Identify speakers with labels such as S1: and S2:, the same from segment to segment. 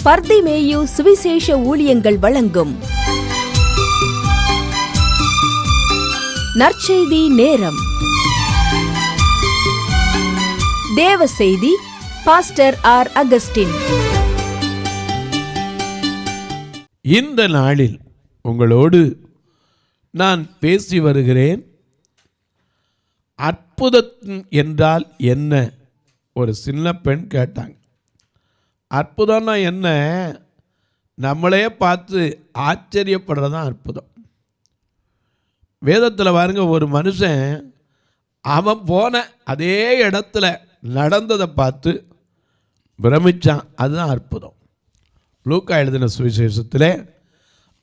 S1: பர்திமேயு சுவிசேஷ ஊழியங்கள் வழங்கும் நற்செய்தி நேரம். தேவ செய்தி பாஸ்டர் ஆர். அகஸ்டின்.
S2: இந்த நாளில் உங்களோடு நான் பேசி வருகிறேன். அற்புதம் என்றால் என்ன? ஒரு சின்ன பெண் கேட்டாங்க. அற்புதம்னா என்ன? நம்மளே பார்த்து ஆச்சரியப்படுறதான் அற்புதம். வேதத்தில் பாருங்க, ஒரு மனுஷன் அவன் போன அதே இடத்துல நடந்ததை பார்த்து பிரமிச்சான். அதுதான் அற்புதம். லூக்கா எழுதின சுவிசேஷத்தில்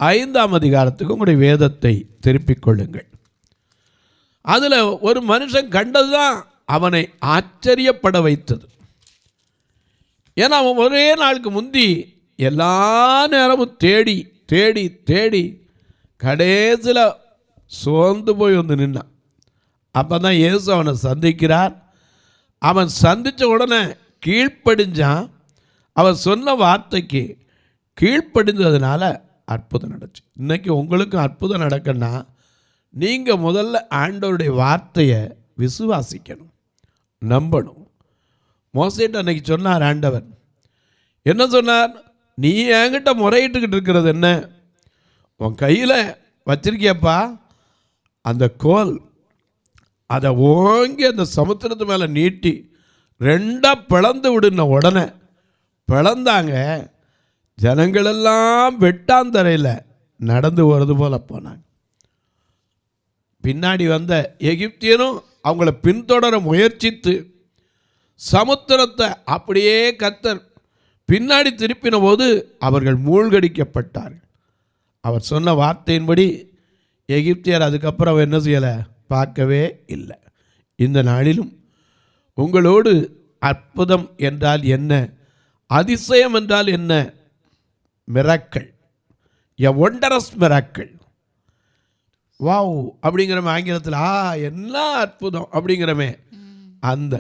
S2: 5ஆம் அதிகாரத்துக்கு உங்களுடைய வேதத்தை திருப்பிக் கொள்ளுங்கள். அதில் ஒரு மனுஷன் கண்டது தான் அவனை ஆச்சரியப்பட வைத்தது. ஏன்னா அவன் ஒரே நாளுக்கு முந்தி எல்லா நேரமும் தேடி தேடி தேடி கடைசியில் சோர்ந்து போய் வந்து நின்னான். அப்போ தான் இயேசு அவனை சந்திக்கிறார். அவன் சந்தித்த உடனே கீழ்ப்படிஞ்சான். அவன் சொன்ன வார்த்தைக்கு கீழ்ப்படிஞ்சதுனால அற்புதம் நடந்துச்சு. இன்றைக்கி உங்களுக்கும் அற்புதம் நடக்கணும்னா நீங்கள் முதல்ல ஆண்டவருடைய வார்த்தையை விசுவாசிக்கணும், நம்பணும். மோசேட்ட அன்னைக்கு சொன்னார் ஆண்டவர். என்ன சொன்னார்? நீ என்கிட்ட முறையிட்டுக்கிட்டு இருக்கிறது என்ன? உன் கையில் வச்சிருக்கியப்பா அந்த கோல், அதை ஓங்கி அந்த சமுத்திரத்து மேலே நீட்டி 2 பிளந்து விடுன உடனே பிளந்தாங்க. ஜனங்களெல்லாம் வெட்டாந்தரையில் நடந்து வருது போல போனாங்க. பின்னாடி வந்த எகிப்தியனும் அவங்கள பின்தொடர முயற்சித்து சமுத்திரத்தை அப்படியே கர்த்தர் பின்னாடி திருப்பின போது அவர்கள் மூழ்கடிக்கப்பட்டார்கள். அவர் சொன்ன வார்த்தையின்படி எகிப்தியர் அதுக்கப்புறம் என்ன செய்யலை, பார்க்கவே இல்லை. இந்த நாளிலும் உங்களோடு அற்புதம் என்றால் என்ன, அதிசயம் என்றால் என்ன, மிராக்கிள், எ ஒண்டரஸ் மிராக்கிள், வாவ் அப்படிங்கிறமே ஆங்கிலத்தில். என்ன அற்புதம் அப்படிங்கிறமே. அந்த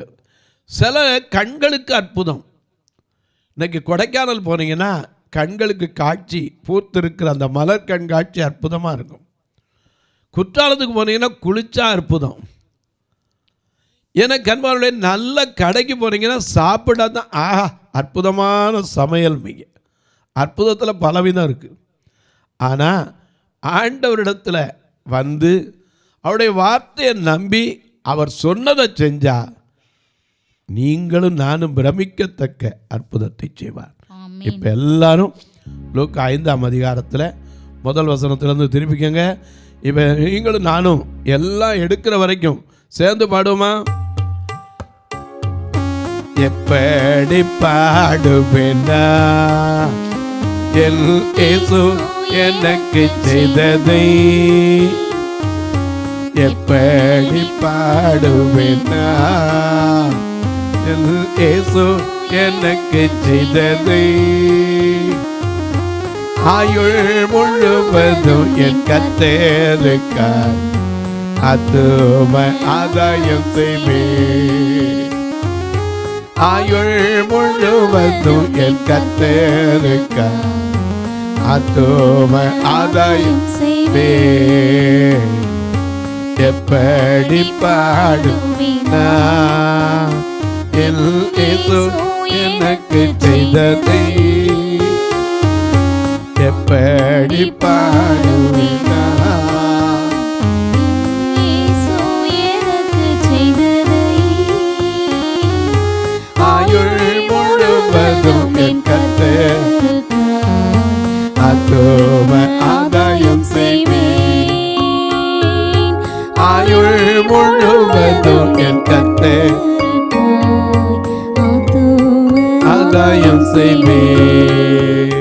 S2: சில கண்களுக்கு அற்புதம். இன்றைக்கி கொடைக்கானல் போனீங்கன்னா கண்களுக்கு காட்சி பூத்திருக்கிற அந்த மலர் கண்காட்சி அற்புதமாக இருக்கும். குற்றாலத்துக்கு போனீங்கன்னா குளிச்சா அற்புதம். ஏன்னா கண்பாருடைய நல்ல கடைக்கு போனீங்கன்னா சாப்பிட்டா தான் அற்புதமான சமையல். மிக அற்புதத்தில் பலவிதம் இருக்குது. ஆனால் ஆண்டவரிடத்தில் வந்து அவருடைய வார்த்தையை நம்பி அவர் சொன்னதை செஞ்சா நீங்களும் நானும் பிரமிக்கத்தக்க அற்புதத்தை செய்வார். இப்போ எல்லாரும் லூக்கா 5ஆம் அதிகாரத்தில் முதல் வசனத்திலேருந்து திருப்பிக்கங்க. இப்போ நீங்களும் நானும் எல்லாம் எடுக்கிற வரைக்கும் சேர்ந்து பாடுவோமா? எப்படி பாடுவேனா என் இயேசு எனக்கு செய்ததை, எப்படி பாடுவேனா என் இயேசு எனக்கு செய்ததை, ஆயுள் முழுவதும் என் கர்த்தருக்காய் அதுமை ஆதாயம் செய்வேன், ஆயுள் முழுவதும் என் கர்த்தருக்காய் அதுமை ஆதாயம் செய்வேன், எப்படி பாடுவேனா என் இயேசு எனக்கு செய்ததை, எப்படி பாடுவேனா இயேசு எனக்கு செய்ததை, ஆயுள் முழுவதும் என் கர்த்தருக்காய் அதுமை ஆதாயம் செய்வேன், ஆயுள் முழுவதும் என் கர்த்தருக்காய் ஆதாயம் செய்வேன்.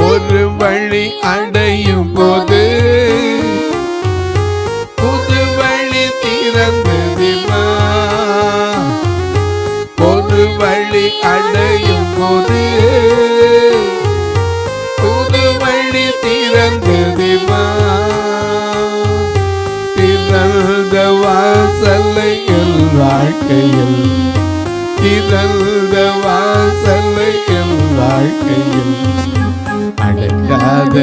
S2: ஒரு வழி அடையும் போது புது வழி திறந்ததில்லை, ஒரு வழி வெற்றி அடையும் போது புது வழி திறந்ததுமா, திறந்த வாசலை என் வாழ்க்கையில், திறந்த வாசலை என் வாழ்க்கையில் அடங்காத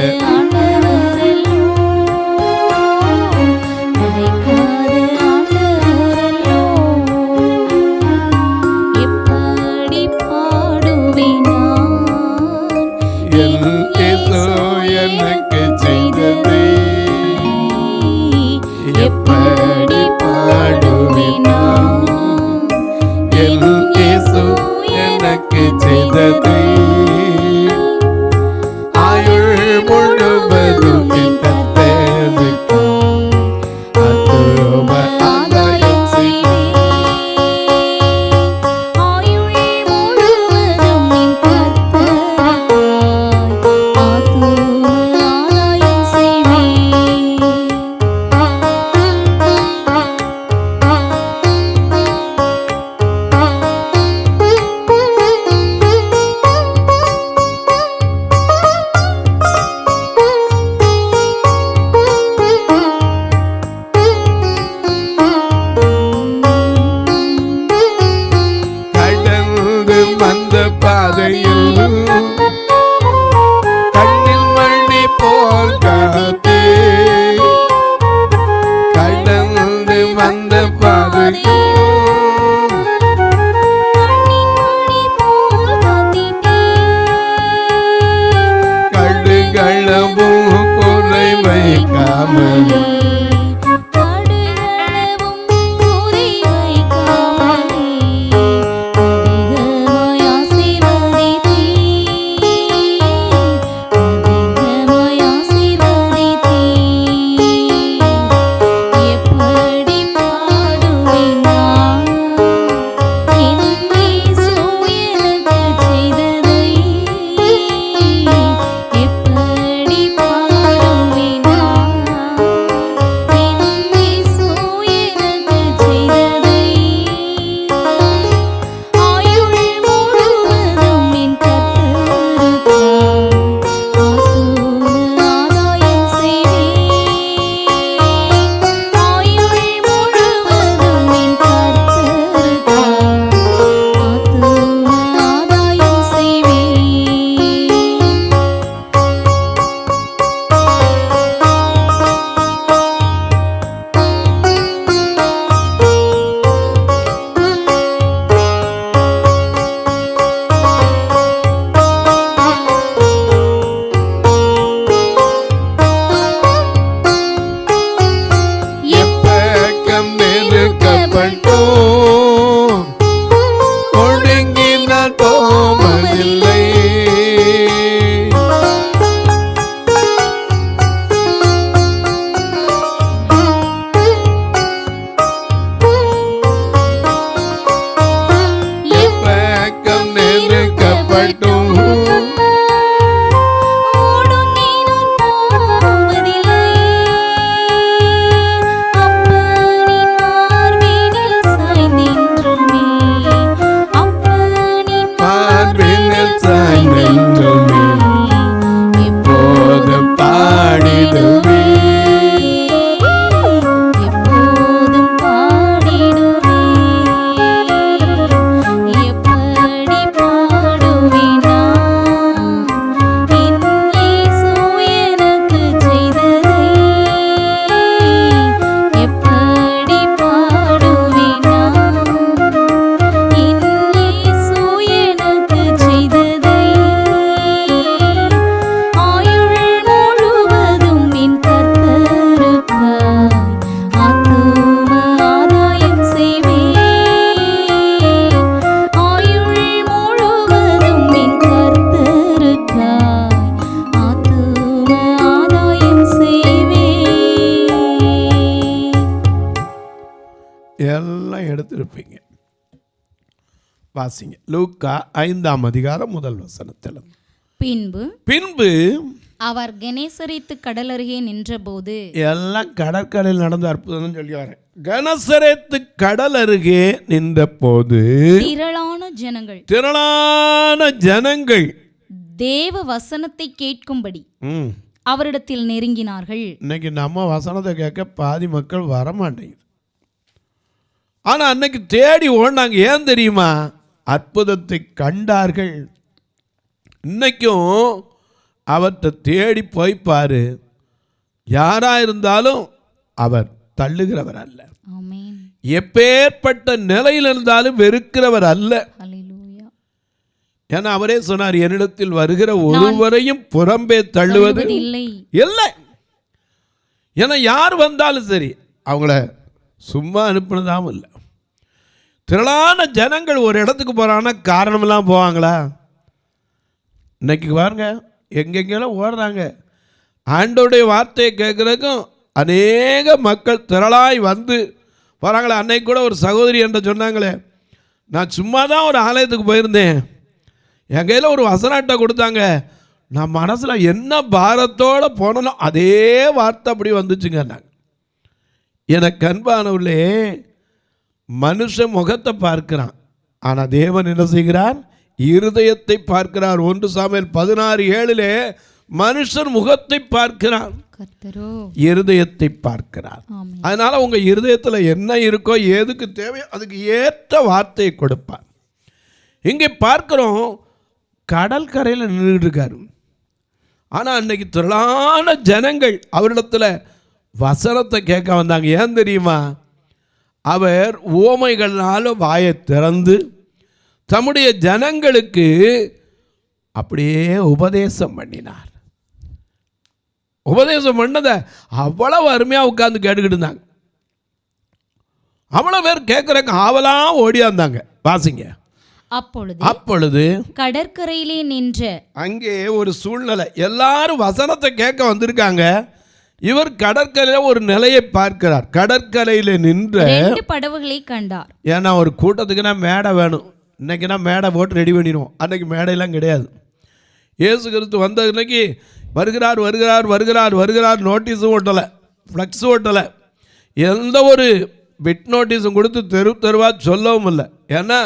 S2: எனக்கு செய்தது எப்படி பாடுவேனா, என் இயேசு எனக்கு செய்தது ஆயுள் முழுவதும் கர்த்தருக்கு அதுவ ஆதாயம் செய்வேன்.
S3: ஆயுள் முழுவதும் கர்த்தருக்கு ஆதாயம் செய்வேன்.
S2: கடந்து வந்த பாதையில் கண்ணில் மணி போல் காத்தே, கடந்து வந்த பாதையில் கடுகளவும் குறை வைக்காமல் ஒடுங்கி நான் போவதில்லை. எப்பக்கம் நெருக்கப்பட்டும் இப்போது பாடிடுவே,
S3: எப்போதும் பாடிடுவே, எப்படி பாடுவேனா என் இயேசு எனக்கு செய்ததை, எப்படி பாடுவேனா என் இயேசு எனக்கு செய்ததை. ஆயுள் முழுவதும் என் கர்த்தருக்காய் ஆத்தும ஆதாயம் செய்வேன். ஆயுள் முழுவதும் என் கர்த்தருக்காய் ஆத்தும ஆதாயம் செய்வேன்.
S2: எல்லாம் எடுத்திருப்பீங்க. வாசிங்க. லூக்கா 5ஆம் அதிகாரம் முதல் வசனத்தில்.
S3: பின்பு
S2: பின்பு
S3: அவர் கெனேசரேத்து கடல் அருகே நின்றபோது
S2: எல்லாம் கடற்கரையில் நடந்த அற்புதம் சொல்லி வரேன். கெனசரேத்து கடல் அருகே நின்ற போது திரளான ஜனங்கள்
S3: தேவ வசனத்தை கேட்கும்படி அவரிடத்தில் நெருங்கினார்கள்.
S2: இன்னைக்கு நம்ம வசனத்தை கேட்க பாதி மக்கள் வரமாட்டேங்குது. ஆனால் அன்னைக்கு தேடி ஓடினாங்க. ஏன் தெரியுமா? அற்புதத்தை கண்டார்கள். இன்னைக்கும் அவற்றை தேடி போய் பாரு. யாராக இருந்தாலும் அவர் தள்ளுகிறவர் அல்ல. எப்பேற்பட்ட நிலையில் இருந்தாலும் வெறுக்கிறவர் அல்ல. ஏன்னா அவரே சொன்னார், என்னிடத்தில் வருகிற ஒருவரையும் புறம்பே தள்ளுவது இல்லை. ஏன்னா யார் வந்தாலும் சரி அவங்கள சும்மா அனுப்பினதாகவும் இல்லை. திரளான ஜனங்கள் ஒரு இடத்துக்கு போகிறாங்கன்னா காரணமெல்லாம் போவாங்களா? இன்னைக்கு பாருங்க, எங்கெங்கெல்லாம் ஓடுறாங்க. ஆண்டவருடைய வார்த்தையை கேட்குறதுக்கும் அநேக மக்கள் திரளாய் வந்து போகிறாங்களே. அன்னைக்கு கூட ஒரு சகோதரி என்ற சொன்னாங்களே, நான் சும்மா தான் ஒரு ஆலயத்துக்கு போயிருந்தேன், என் கையில் ஒரு வசனாட்டை கொடுத்தாங்க, நான் மனசில் என்ன பாரத்தோடு போனனோ அதே வார்த்தை அப்படி வந்துச்சுங்க. நாங்கள் எனக்கு அன்பானவர்களே, மனுஷன் முகத்தை பார்க்கிறான், ஆனால் தேவன் என்ன செய்கிறார்? இருதயத்தை பார்க்கிறார். 1 சாமுவேல் 16:7 மனுஷன் முகத்தை பார்க்கிறான், இருதயத்தை பார்க்கிறார். அதனால உங்க இருதயத்தில் என்ன இருக்கோ, எதுக்கு தேவையோ அதுக்கு ஏற்ற வார்த்தையை கொடுப்பார். இங்கே பார்க்கிறோம், கடல் கரையில் நின்றுட்டு இருக்காரு. ஆனால் அன்னைக்கு திரளான ஜனங்கள் அவரிடத்துல வசனத்தை கேட்க வந்தாங்க. ஏன் தெரியுமா? அவர் உவமைகளால் வாயை திறந்து தம்முடைய ஜனங்களுக்கு அப்படியே உபதேசம் பண்ணினார். உபதேசம் பண்ணதை அவ்வளவு அருமையாக உட்கார்ந்து கேட்டுக்கிட்டு இருந்தாங்க. அவ்வளோ பேர் கேட்குறக்கு ஆவலாம் ஓடியாந்தாங்க. வாசிங்க. அப்பொழுது
S3: கடற்கரையிலே நின்ற
S2: அங்கே ஒரு சூழ்நிலை, எல்லாரும் வசனத்தை கேட்க வந்திருக்காங்க. இவர் கடற்கரையில் ஒரு நிலையை பார்க்கிறார். கடற்கரையில் நின்ற
S3: 2 படகுகளை கண்டார்.
S2: ஏன்னா ஒரு கூட்டத்துக்குன்னா மேடை வேணும். இன்னைக்குன்னா மேடை போட்டு ரெடி பண்ணிடுவோம். அன்னைக்கு மேடையெல்லாம் கிடையாது. இயேசு கிறிஸ்து வந்த இன்னைக்கு வருகிறார் வருகிறார் வருகிறார் வருகிறார் நோட்டீஸும் ஓட்டலை, ஃப்ளக்ஸும் ஓட்டலை, எந்த ஒரு பிட் நோட்டீஸும் கொடுத்து தெருவா சொல்லவும் இல்லை. ஏன்னா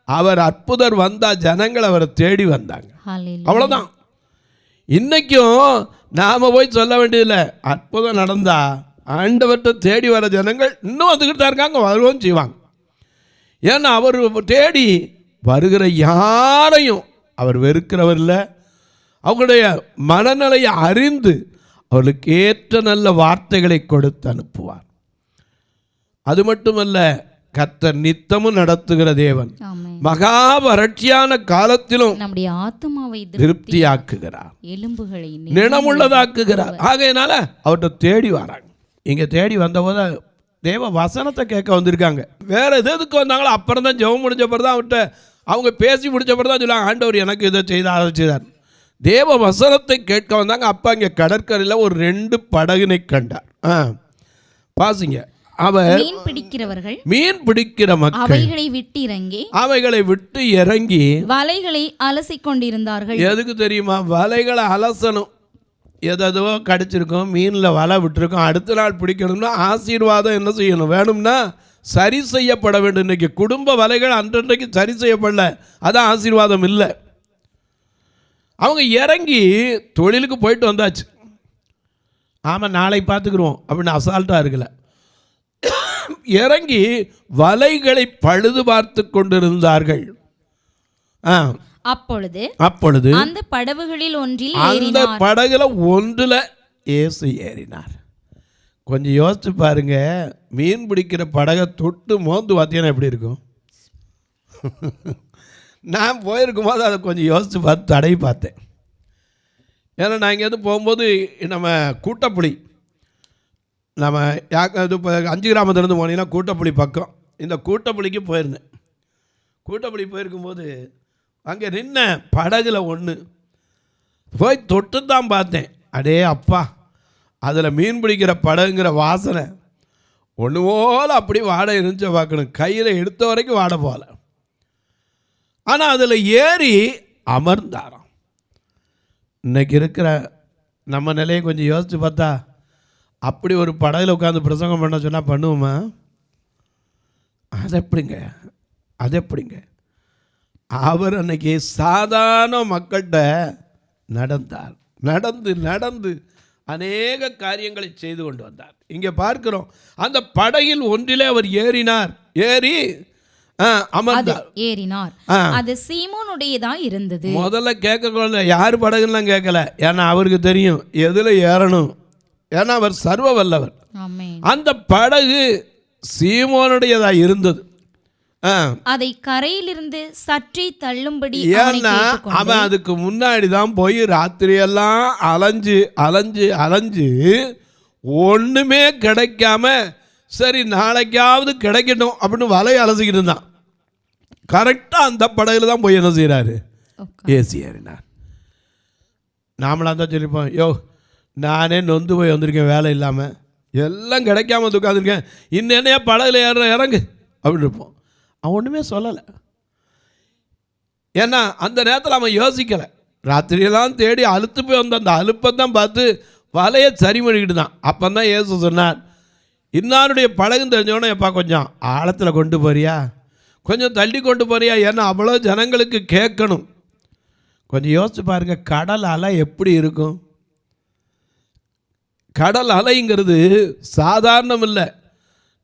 S2: அவர் அற்புதர் வந்தா ஜனங்கள் அவரை தேடி வந்தாங்க. அவ்வளோதான். இன்னைக்கும் நாம் போய் சொல்ல வேண்டியதில்லை. அற்புதம் நடந்தா ஆண்டவர்கிட்ட தேடி வர ஜனங்கள் இன்னும் வந்துக்கிட்டு தான் இருக்காங்க, வருவோம் செய்வாங்க. ஏன்னா அவர் தேடி வருகிற யாரையும் அவர் வெறுக்கிறவர் இல்லை. அவங்களுடைய மனநிலையை அறிந்து அவர்களுக்கு ஏற்ற நல்ல வார்த்தைகளை கொடுத்து அனுப்புவார். அது மட்டுமல்ல, கர்த்தர் நித்தமும் நடத்துகிற தேவன். மகா வறட்சியான காலத்திலும்
S3: நம்முடைய ஆத்துமாவை
S2: திருப்தியாக்குகிறார்,
S3: எலும்புகளை
S2: நினமுள்ளதாக்குகிறார். ஆகையினால அவர்கிட்ட தேடி வராங்க. இங்க தேடி வந்தபோது தேவ வசனத்தை கேட்க வந்திருக்காங்க. வேற எதுக்கு வந்தாங்களோ அப்புறம் தான் ஜெபம் முடிஞ்ச பிறகு தான் அவர்கிட்ட அவங்க பேசி முடிச்ச பிறகு தான் சொல்லுவாங்க, ஆண்டவர் எனக்கு இதை செய்தார் அதை செய்தார். தேவ வசனத்தை கேட்க வந்தாங்க. அப்போ இங்கே கடற்கரையில் ஒரு 2 படகினை கண்டார். பாசிங்க. அவர் மீன் பிடிக்கிற மக்கள் அவைகளை விட்டு இறங்கி
S3: வலைகளை அலசிக் கொண்டிருந்தார்கள்.
S2: எதுக்கு தெரியுமா? வலைகளை அலசணும். எதோ கடிச்சிருக்கோம், மீனில் வலை விட்டுருக்கோம், அடுத்த நாள் பிடிக்கணும்னா ஆசீர்வாதம் என்ன செய்யணும்? வேணும்னா சரி செய்யப்பட வேண்டும். இன்னைக்கு குடும்ப வலைகள் அன்றைக்கு சரி செய்யப்படல, அதான் ஆசீர்வாதம் இல்லை. அவங்க இறங்கி தொழிலுக்கு போயிட்டு வந்தாச்சு. ஆமாம் நாளை பார்த்துக்குருவோம் அப்படின்னு அசால்ட்டாக இருக்கல. இறங்கி வலைகளை பழுது பார்த்து கொண்டிருந்தார்கள். அப்பொழுது
S3: அந்த படகுகளில்
S2: அந்த படகுல ஒன்றுல இயேசு ஏறினார். கொஞ்சம் யோசிச்சு பாருங்க, மீன் பிடிக்கிற படகை தொட்டு மோந்து பார்த்தீங்கன்னா எப்படி இருக்கும்? நான் போயிருக்கும் போது அதை கொஞ்சம் யோசித்து பார்த்து தடவி பார்த்தேன். ஏன்னா நான் இங்கேருந்து போகும்போது நம்ம கூட்டப்புளி, நம்ம இது இப்போ 5 கிராமத்துலேருந்து போனீங்கன்னா கூட்டப்புளி பக்கம், இந்த கூட்டப்புளிக்கு போயிருந்தேன். கூட்டப்புளி போயிருக்கும்போது அங்கே நின்ன படகுல ஒன்று போய் தொட்டு தான் பார்த்தேன். அடே அப்பா, அதில் மீன் பிடிக்கிற படகுங்கிற வாசனை ஒன்று போல் அப்படி வாடை இருந்துச்சு பார்க்கணும். கையில் எடுத்த வரைக்கும் வாடை போகல. ஆனால் அதில் ஏறி அமர்ந்தாராம். இன்னைக்கு இருக்கிற நம்ம நிலையை கொஞ்சம் யோசித்து பார்த்தா அப்படி ஒரு படகுல உட்காந்து பிரசங்கம் பண்ண சொன்னால் பண்ணுவோமா? அது எப்படிங்க? அவர் அன்னைக்கு சாதாரண மக்கள்கிட்ட நடந்தார். நடந்து அநேக காரியங்களை செய்து கொண்டு வந்தார். இங்கே பார்க்கிறோம், அந்த படகில் ஒன்றிலே அவர் ஏறி
S3: ஏறினார். அது சீமோனுடையதா இருந்தது.
S2: முதல்ல கேட்க யார் படகுலாம் கேட்கல, ஏன்னா அவருக்கு தெரியும் எதுல ஏறணும், ஏன்னா அவர் சர்வ வல்லவர். அந்த படகு சீமோனுடையதா இருந்தது.
S3: அதை கரையிலிருந்து சற்றே தள்ளும்படி
S2: ஏன்னா அவன் அதுக்கு முன்னாடி தான் போய் ராத்திரியெல்லாம் அலைஞ்சு ஒண்ணுமே கிடைக்காம சரி நாளைக்காவது கிடைக்கட்டும் அப்படின்னு வலையை அலசிக்கிட்டு இருந்தான். கரெக்டா அந்த படகுல தான் போய் என்ன செய்யறாரு, ஏசி ஏறினார். நாமளாம் தான் சொல்லிப்போம், யோ நானே நொந்து போய் வந்திருக்கேன், வேலை இல்லாமல் எல்லாம் கிடைக்காம வந்து உட்காந்துருக்கேன், இன்னும் என்னையா படகுல இறங்கு அப்படின்னு இருப்போம். அவன் ஒன்றுமே சொல்லலை. ஏன்னா அந்த நேரத்தில் அவன் யோசிக்கலை. ராத்திரியெல்லாம் தேடி அழுத்து போய் வந்த அந்த அலுப்பை தான் பார்த்து வலையை சரி பண்ணிக்கிட்டு தான். அப்போ தான் இயேசு சொன்னார், இன்னாருடைய படகுன்னு தெரிஞ்சோடனே எப்பா கொஞ்சம் ஆழத்தில் கொண்டு போறியா, கொஞ்சம் தள்ளி கொண்டு போறியா, ஏன்னா அவ்வளோ ஜனங்களுக்கு கேட்கணும். கொஞ்சம் யோசிச்சு பாருங்க, கடல் அலை எப்படி இருக்கும்? கடல் அலைங்கிறது சாதாரணம் இல்லை.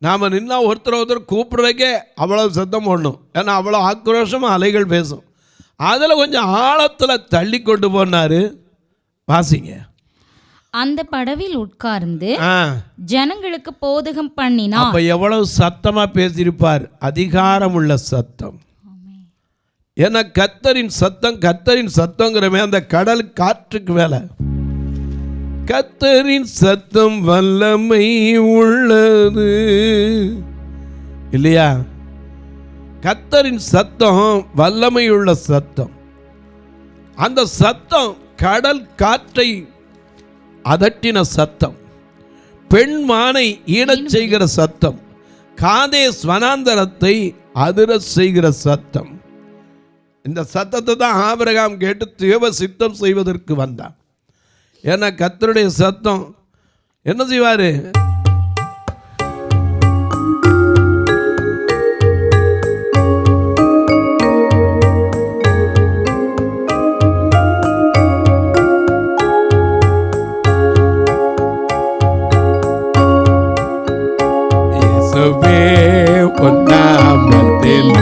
S2: நாம் நின்னா ஒருத்தர் கூப்பிட்றதுக்கே அவ்வளோ சத்தம் போடணும், ஏன்னா அவ்வளோ ஆக்ரோஷமாக அலைகள் பேசும். அதில் கொஞ்சம் ஆழத்தில் தள்ளி கொண்டு போனார். வாசிங்க.
S3: அந்த படவில் உட்கார்ந்து ஜனங்களுக்கு போதகம் பண்ணினார்.
S2: அப்ப எவ்வளவு சத்தமா பேசியிருப்பார், அதிகாரம் உள்ள சத்தம். ஏன்னா கர்த்தரின் சத்தங்கிறமே அந்த கடல் காற்றுக்கு மேல. கர்த்தரின் சத்தம் வல்லமை உள்ளது இல்லையா? கர்த்தரின் சத்தம் வல்லமை உள்ள சத்தம். அந்த சத்தம் கடல் காற்றை அதட்டின சத்தம், பெண்மானை ஈடச் செய்கிற சத்தம், காதேஸ் வனாந்தரத்தை அதிர செய்கிற சத்தம். இந்த சத்தத்தை தான் ஆபிரகாம் கேட்டு தேவ சித்தம் செய்வதற்கு வந்தான். ஏன்னா கர்த்தருடைய சத்தம் என்ன செய்வாரு, நாமத்தில்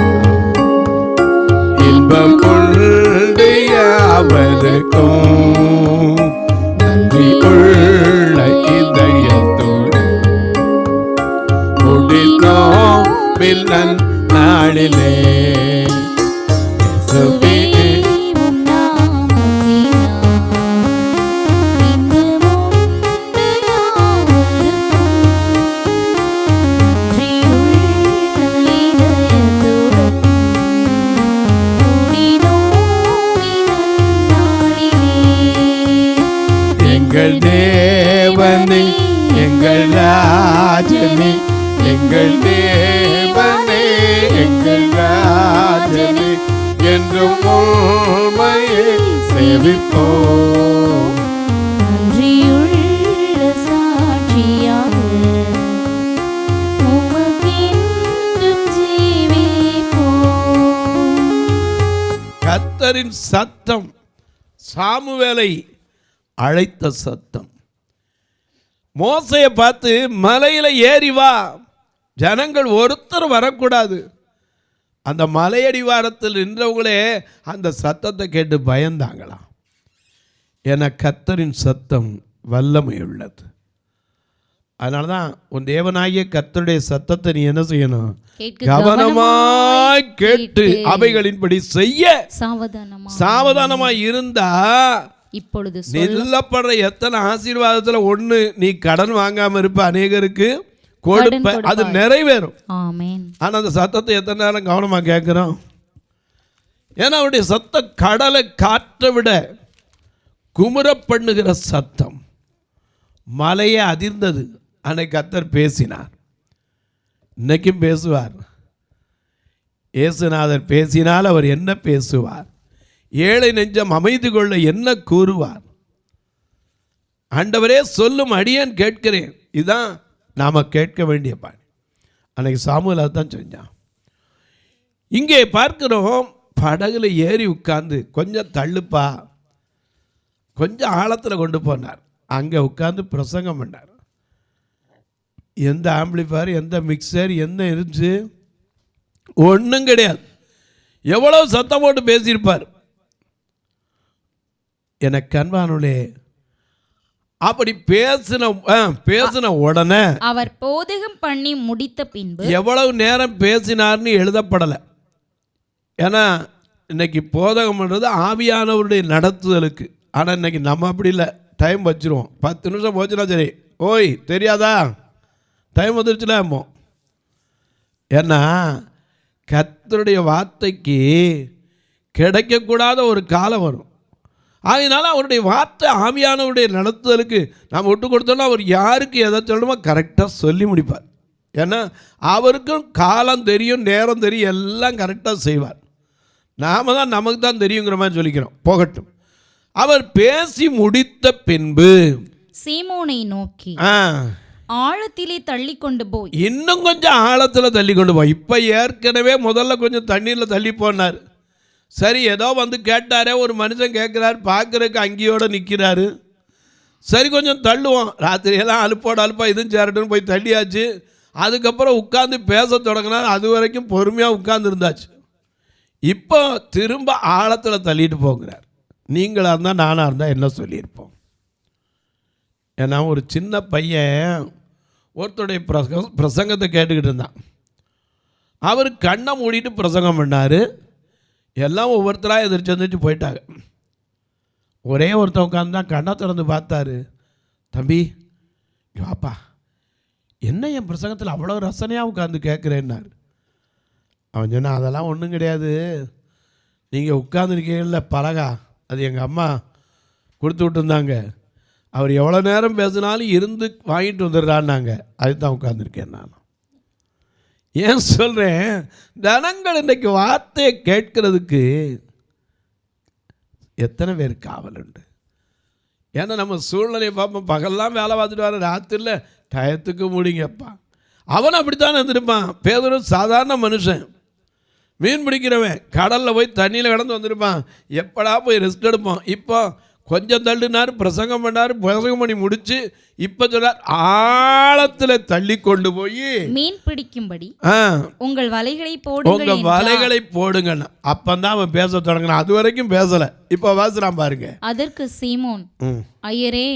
S2: இன்பம் கொண்டு யாவருக்கும் நன்றி உள்ள இதயத்தோடு முடித்தோம் பின்னன் நாளிலே. எங்கள் தேவனே எங்கள் ராஜனே, எங்கள் தேவனே எங்கள் ராஜனே, என்றும் உம்மையே சேவிப்போம்.
S3: நன்றியுள்ள சாட்சியாக உமக்கென்றும் ஜீவிப்போம்.
S2: கர்த்தரின் சத்தம் சாமுவேலை அழைத்த சத்தம். மோசையை பார்த்து மலையில ஏறி வா, ஜனங்கள் ஒருத்தர் வரக்கூடாது. அந்த மலையடிவாரத்தில் நின்றவங்களே அந்த சத்தத்தை கேட்டு பயந்தாங்களாம். என கர்த்தரின் சத்தம் வல்லமை உள்ளது. அதனால தான் உன் தேவனாகிய கர்த்தருடைய சத்தத்தை நீ என்ன செய்யணும், கவனமாய் கேட்டு அவைகளின்படி செய்ய சாவதானமாய் இருந்தா
S3: இப்பொழுது
S2: நில்லப்படுற எத்தனை ஆசீர்வாதத்துல ஒண்ணு, நீ கடன் வாங்காம இருப்ப, அநேகருக்கு கொடுப்ப, அது நிறைவேறும். ஆனா அந்த சத்தத்தை எத்தனை நேரம் கவனமா கேட்கிறோம்? ஏன்னா அவருடைய சத்தம் கடலை காற்றை விட குமுற பண்ணுகிற சத்தம். மலையே அதிர்ந்தது. அன்னைக்கு கர்த்தர் பேசினார், இன்னைக்கும் பேசுவார். இயேசுநாதர் பேசினால் அவர் என்ன பேசுவார்? ஏழை நெஞ்சம் அமைதி கொள்ள என்ன கூறுவார்? ஆண்டவரே சொல்லும் அடியேன் கேட்கிறேன். இதுதான் நாம் கேட்க வேண்டிய பாணி. அன்னைக்கு சாமுவேல் அதுதான் செஞ்சான். இங்கே பார்க்கிறோம், படகுல ஏறி உட்கார்ந்து கொஞ்சம் தள்ளுப்பா, கொஞ்சம் ஆழத்தில் கொண்டு போனார். அங்கே உட்கார்ந்து பிரசங்கம் பண்ணார். எந்த ஆம்பிளிஃபயர், எந்த மிக்சர், என்ன இருந்துச்சு? ஒன்றும் கிடையாது. எவ்வளவு சத்தம் போட்டு பேசியிருப்பார். எனக்கு அன்பானுளே, அப்படி பேசின உடனே
S3: அவர் போதகம் பண்ணி முடித்த பின்பு
S2: எவ்வளவு நேரம் பேசினார்னு எழுதப்படலை. ஏன்னா இன்னைக்கு போதகம் பண்ணுறது ஆவியானவருடைய நடத்துதலுக்கு. ஆனால் இன்னைக்கு நம்ம அப்படி இல்லை, டைம் வச்சிருவோம். 10 நிமிஷம் போச்சுன்னா சரி, ஓய் தெரியாதா, டைம் வந்துருச்சுலாமோ. ஏன்னா கர்த்தருடைய வார்த்தைக்கு கிடைக்கக்கூடாத ஒரு காலம் வரும். அதனால அவருடைய வார்த்தை ஆவியானவருடைய நடத்துதலுக்கு நாம் விட்டு கொடுத்தோம்னா அவர் யாருக்கு எதை சொல்லணுமோ கரெக்டாக சொல்லி முடிப்பார். ஏன்னா அவருக்கும் காலம் தெரியும், நேரம் தெரியும், எல்லாம் கரெக்டாக செய்வார். நாம் தான் நமக்கு தான் தெரியுங்கிற மாதிரி சொல்லிக்கிறோம், போகட்டும். அவர் பேசி முடித்த பின்பு
S3: சீமோனை நோக்கி ஆழத்திலே தள்ளி கொண்டு போய்,
S2: இன்னும் கொஞ்சம் ஆழத்தில் தள்ளி கொண்டு போய். இப்போ ஏற்கனவே முதல்ல கொஞ்சம் தண்ணீரில் தள்ளி போனார். சரி, ஏதோ வந்து கேட்டாரே, ஒரு மனுஷன் கேட்குறாரு, பார்க்குறதுக்கு அங்கேயோடு நிற்கிறாரு. சரி கொஞ்சம் தள்ளுவோம், ராத்திரியெல்லாம் அலுப்பா இதுவும் சேரட்டுன்னு போய் தள்ளியாச்சு. அதுக்கப்புறம் உட்காந்து பேச தொடங்கினார். அது வரைக்கும் பொறுமையாக உட்கார்ந்து இருந்தாச்சு. இப்போ திரும்ப ஆழத்தில் தள்ளிட்டு போகிறார். நீங்களாக இருந்தால் நானாக இருந்தால் என்ன சொல்லியிருப்போம்? ஏன்னா ஒரு சின்ன பையன் ஒருத்தருடைய பிரசங்கத்தை கேட்டுக்கிட்டு இருந்தான். அவர் கண்ணை மூடிட்டு பிரசங்கம் பண்ணார். எல்லாம் ஒவ்வொருத்தராக எதிர்த்து போயிட்டாங்க. ஒரே ஒருத்தன் உட்காந்து தான் கண்ணை திறந்து பார்த்தாரு. தம்பி வாப்பா, என்ன என் பிரசங்கத்தில் அவ்வளோ ரசனையாக உட்காந்து கேட்குறேன்னாரு. அவன் சொன்னான், அதெல்லாம் ஒன்றும் கிடையாது, நீங்கள் உட்காந்துருக்கீங்கல்ல பலகா, அது எங்கள் அம்மா கொடுத்து விட்டுருந்தாங்க. அவர் எவ்வளோ நேரம் பேசினாலும் இருந்து வாங்கிட்டு வந்துடுறான்னாங்க, அதுதான் உட்காந்துருக்கேன் நான். ஏன் சொல்கிறேன், ஜனங்கள் இன்றைக்கு வார்த்தையை கேட்கறதுக்கு எத்தனை பேர் காவல் உண்டு? ஏன்னா நம்ம சூழ்நிலையை பார்ப்போம். பகல்லாம் வேலை பார்த்துட்டு வர, ராத்திரியில் டயத்துக்கு முடிங்கப்பா. அவன் அப்படித்தானே இருந்திருப்பான். பேதுரு சாதாரண மனுஷன், மீன் பிடிக்கிறவன், கடலில் போய் தண்ணியில் கிடந்து வந்திருப்பான். எப்படா போய் ரெஸ்ட் எடுப்போம். இப்போ கொஞ்சம் தள்ளினார், பிரசங்கம் பண்ணார், பிரசங்கம் பண்ணி முடிச்சு இப்போ சொன்னார், ஆழத்தில் தள்ளி கொண்டு போய்
S3: மீன் பிடிக்கும்படி உங்கள் வலைகளை
S2: போடுங்க. அப்பந்தான் அவன் பேச தொடங்கினான். அது வரைக்கும் பேசலை, இப்போ பேசுறான் பாருங்க.
S3: அதற்கு சீமோன், ஐயரே,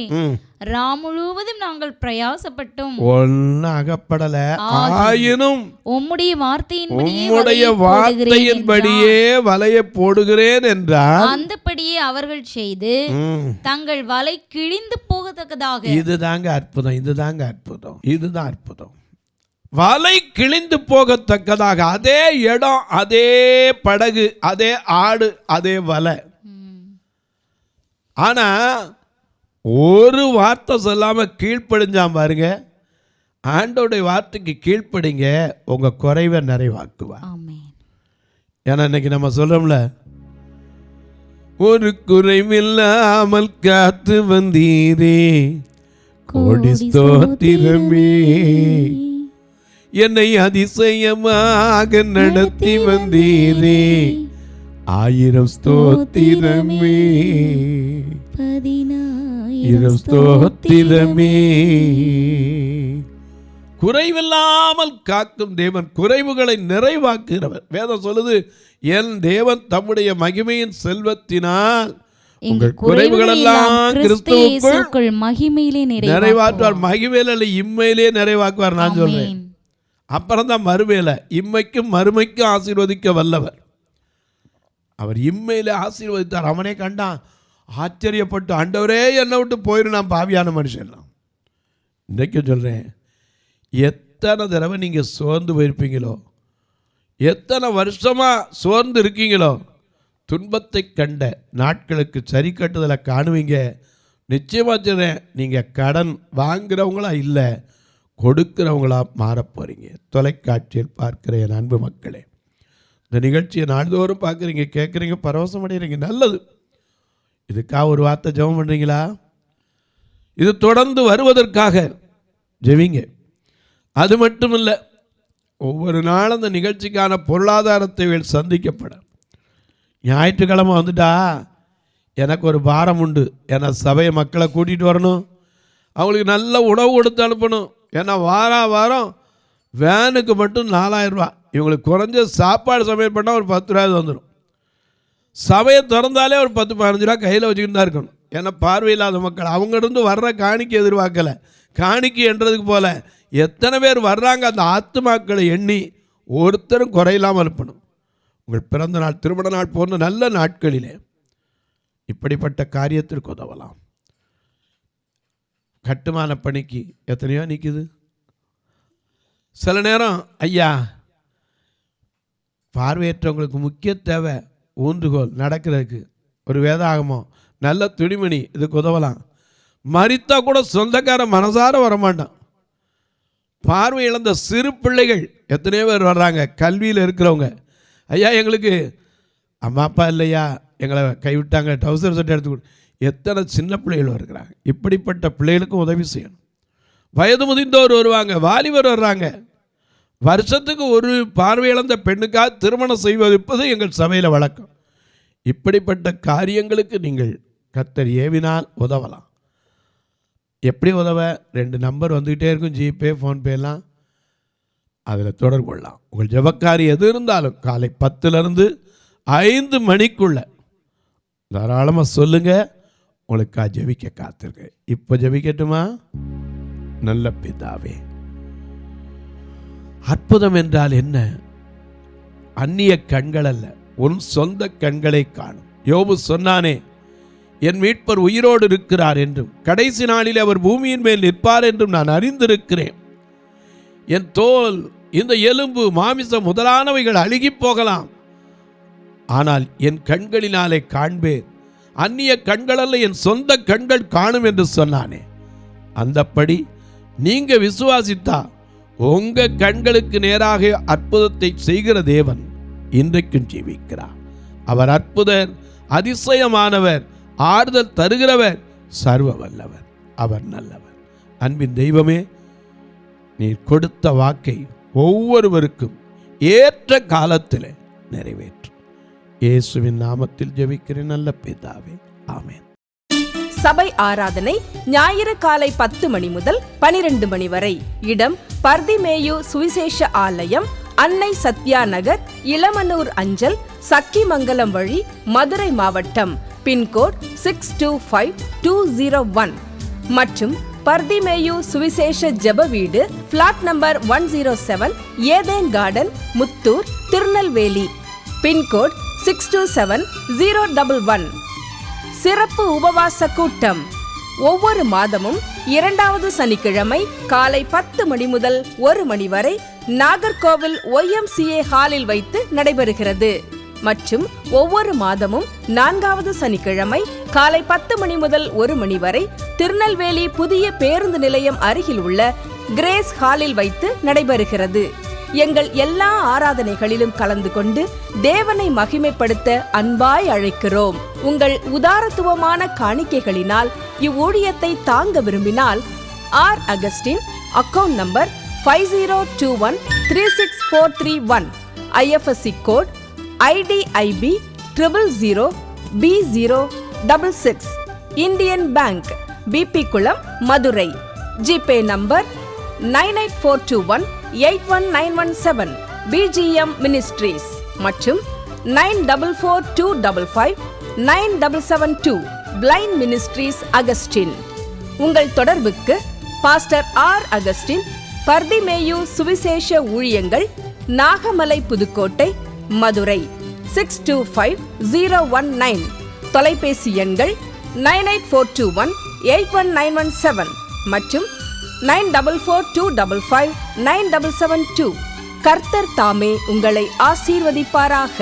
S3: ராம் முழுவதும் நாங்கள் பிரயாசப்பட்டோம்,
S2: ஒன்னும் அகப்படல, ஆயினும்
S3: உம்முடைய
S2: வார்த்தையின்படியே வலையை போடுகிறேன் என்றார்.
S3: அந்தபடியே அவர்கள் செய்து தங்கள் வலை கிழிந்து போகத்தக்கதாக.
S2: இதுதாங்க அற்புதம், இதுதாங்க அற்புதம், இதுதான் அற்புதம். வலை கிழிந்து போகத்தக்கதாக, அதே இடம், அதே படகு, அதே ஆடு, அதே வலை. ஆனா ஒரு வார்த்தை சொல்லாம கீழ்ப்படிஞ்சான் பாருங்க. ஆண்டோடைய வார்த்தைக்கு கீழ்ப்படிங்க, உங்க குறைவை நிறைவாக்குவா. ஏன்னா இன்னைக்கு நம்ம சொல்றோம்ல, ஒரு குறைவில்லாமல் காத்து வந்தீரே, கோடி ஸ்தோத்திரமே, என்னை அதிசயமாக நடத்தி வந்தீரே, 1000 ஸ்தோத்திரமே, 1000 ஸ்தோத்திரமே. குறைவில்லாமல் காக்கும் தேவன், குறைவுகளை நிறைவாக்குகிறவர். வேதம் சொல்லுது, என் தேவன் தம்முடைய மகிமையின் செல்வத்தினால் உங்கள் குறைவுகள் எல்லாம் கிறிஸ்துவுக்குள்
S3: மகிமையிலே
S2: நிறைவாக்குவார். மகிமையில அல்ல, இம்மையிலே நிறைவாக்குவார். நான் சொல்றேன், அப்புறம் தான் மறுமையில. இம்மைக்கும் மறுமைக்கும் ஆசீர்வதிக்க வல்லவர் அவர். இம்மையிலே ஆசீர்வதித்தார். அவனே கண்டான், ஆச்சரியப்பட்டு, ஆண்டவரே என்னை விட்டு போயிரு, நான் பாவியான மனுஷன். இன்றைக்கு சொல்கிறேன், எத்தனை தடவை நீங்கள் சோர்ந்து போயிருப்பீங்களோ, எத்தனை வருஷமாக சோர்ந்து இருக்கீங்களோ, துன்பத்தை கண்ட நாட்களுக்கு சரி கட்டுதலை காணுவீங்க. நிச்சயமாக சொல்கிறேன், நீங்கள் கடன் வாங்குறவங்களா இல்லை, கொடுக்கிறவங்களா மாறப்போகிறீங்க. தொலைக்காட்சியில் பார்க்கிற என் அன்பு மக்களே, இந்த நிகழ்ச்சியை நாள்தோறும் பார்க்குறீங்க, கேட்குறீங்க, பரவசம் அடைகிறீங்க, நல்லது. இதுக்காக ஒரு வார்த்தை ஜெபம் பண்ணுறீங்களா? இது தொடர்ந்து வருவதற்காக ஜெபிங்க. அது மட்டும் இல்லை, ஒவ்வொரு நாளும் அந்த நிகழ்ச்சிக்கான பொருளாதார தேவைகள் சந்திக்கப்பட ஞாயிற்றுக்கிழமை வந்துட்டா எனக்கு ஒரு பாரம் உண்டு. ஏன்னா சபையை மக்களை கூட்டிகிட்டு வரணும், அவங்களுக்கு நல்ல உணவு கொடுத்து அனுப்பணும். ஏன்னா வாரம் வேனுக்கு மட்டும் 4000 ரூபா. இவங்களுக்கு குறைஞ்ச சாப்பாடு சமையல் பண்ணால் ஒரு 10 ரூபாய் வந்துடும். சபையை திறந்தாலே ஒரு 10-15 ரூபா கையில் வச்சுக்கிட்டு தான் இருக்கணும். ஏன்னா பார்வையில்லாத மக்கள் அவங்ககிட்ட வர்ற காணிக்கை எதிர்பார்க்கலை. காணிக்கை என்றதுக்கு போல் எத்தனை பேர் வர்றாங்க அந்த ஆத்துமாக்களை எண்ணி ஒருத்தரும் குறையில்லாமல் அனுப்பணும். உங்கள் பிறந்த நாள், திருமண நாள் போன்ற நல்ல நாட்களிலே இப்படிப்பட்ட காரியத்திற்கு உதவலாம். கட்டுமான பணிக்கு எத்தனையோ நிற்குது. சில நேரம் ஐயா பார்வையற்றவங்களுக்கு முக்கிய தேவை ஊன்றுகோல் நடக்கிறதுக்கு ஒரு வேதாகமோ நல்ல துணிமணி, இதுக்கு உதவலாம். மரித்தா கூட சொந்தக்கார மனசார வரமாட்டான். பார்வை இழந்த சிறு பிள்ளைகள் எத்தனையோ பேர் வர்றாங்க, கல்வியில் இருக்கிறவங்க. ஐயா எங்களுக்கு அம்மா அப்பா இல்லையா, எங்களை கைவிட்டாங்க, டவுசர் சட்டை எடுத்து கொடு. எத்தனை சின்ன பிள்ளைகள் இருக்கிறாங்க. இப்படிப்பட்ட பிள்ளைகளுக்கும் உதவி செய்யணும். வயது முதிர்ந்தோர் வருவாங்க, வாலிபர் வர்றாங்க. வருஷத்துக்கு ஒரு பார்வை இழந்த பெண்ணுக்காக திருமணம் செய்வதிப்பது எங்கள் சபையில் வழக்கம். இப்படிப்பட்ட காரியங்களுக்கு நீங்கள் கர்த்தர் ஏவினால் உதவலாம். எப்படி உதவ? 2 நம்பர் வந்துக்கிட்டே இருக்கும், ஜிபே, ஃபோன்பேலாம். அதில் தொடர்பு கொள்ளலாம். உங்கள் ஜெபக்காரி எது இருந்தாலும் காலை 10லேருந்து 5 மணிக்குள்ள தாராளமாக சொல்லுங்கள். உங்களுக்காக ஜெபிக்க காத்திருக்கேன். இப்போ ஜெபிக்கட்டுமா? நல்ல பிதாவே, அற்புதம் என்றால் என்ன? அந்நிய கண்கள் அல்ல, உன் சொந்த கண்களை காணும். யோபு சொன்னானே, என் மீட்பர் உயிரோடு இருக்கிறார் என்றும் கடைசி நாளில் அவர் பூமியின் மேல் நிற்பார் என்றும் நான் அறிந்திருக்கிறேன். என் தோல், இந்த எலும்பு, மாமிசம் முதலானவைகள் அழுகி போகலாம், ஆனால் என் கண்களினாலே காண்பேன். அந்நிய கண்கள் அல்ல, என் சொந்த கண்கள் காணும் என்று சொன்னானே. அந்தப்படி நீங்க விசுவாசித்தா உங்க கண்களுக்கு நேராக அற்புதத்தை செய்கிற தேவன் இன்றைக்கும் ஜீவிக்கிறார். அவர் அற்புதர், அதிசயமானவர், ஆறுதல் தருகிறவர், சர்வ வல்லவர். அவர் நல்லவர். அன்பின் தெய்வமே, நீர் கொடுத்த வாக்கை ஒவ்வொருவருக்கும் ஏற்ற காலத்தில் நிறைவேற்றும். இயேசுவின் நாமத்தில் ஜெபிக்கிறேன் நல்ல பிதாவே, ஆமென்.
S1: சபை ஆராதனை ஞாயிறு காலை 10 மணி முதல் 12 மணி வரை. இடம் பர்திமேயு சுவிசேஷ ஆலயம், அன்னை சத்யா நகர், இளமனூர் அஞ்சல், சக்கிமங்கலம் வழி, மதுரை மாவட்டம். பின்கோட் 625201 மற்றும் பர்திமேயு சுவிசேஷ ஜெப வீடு, flat number 107, Eden garden, Muthur, Tirunelveli. Pin code 627011. சிறப்பு உபவாச கூட்டம் ஒவ்வொரு மாதமும் 2வது சனிக்கிழமை காலை 10 மணி முதல் 1 மணி வரை நாகர்கோவில் YMCA ஹாலில் வைத்து நடைபெறுகிறது. மற்றும் ஒவ்வொரு மாதமும் 4வது சனிக்கிழமை காலை 10 மணி முதல் 1 மணி வரை திருநெல்வேலி புதிய பேருந்து நிலையம் அருகில் உள்ள கிரேஸ் ஹாலில் வைத்து நடைபெறுகிறது. எங்கள் எல்லா ஆராதனைகளிலும் கலந்து கொண்டு தேவனை மகிமைப்படுத்த அன்பாய் அழைக்கிறோம். உங்கள் உதாரத்துவமான காணிக்கைகளினால் இவ்வூழியத்தை தாங்க விரும்பினால் R Augustine, account number 5021364331, IFSC code IDIB 000B066, Indian bank, BP குளம், Madurai. GPay number 9842181917, BGM ministries மற்றும் 9442559772, பிளைண்ட் மினிஸ்ட்ரீஸ் அகஸ்டின். உங்கள் தொடர்புக்கு பாஸ்டர் ஆர் அகஸ்டின், பர்திமேயு சுவிசேஷ ஊழியங்கள், நாகமலை, புதுக்கோட்டை, மதுரை 625019. தொலைபேசி எண்கள் 9842181917 மற்றும் 9442559772. கர்த்தர் தாமே உங்களை ஆசீர்வதிப்பாராக.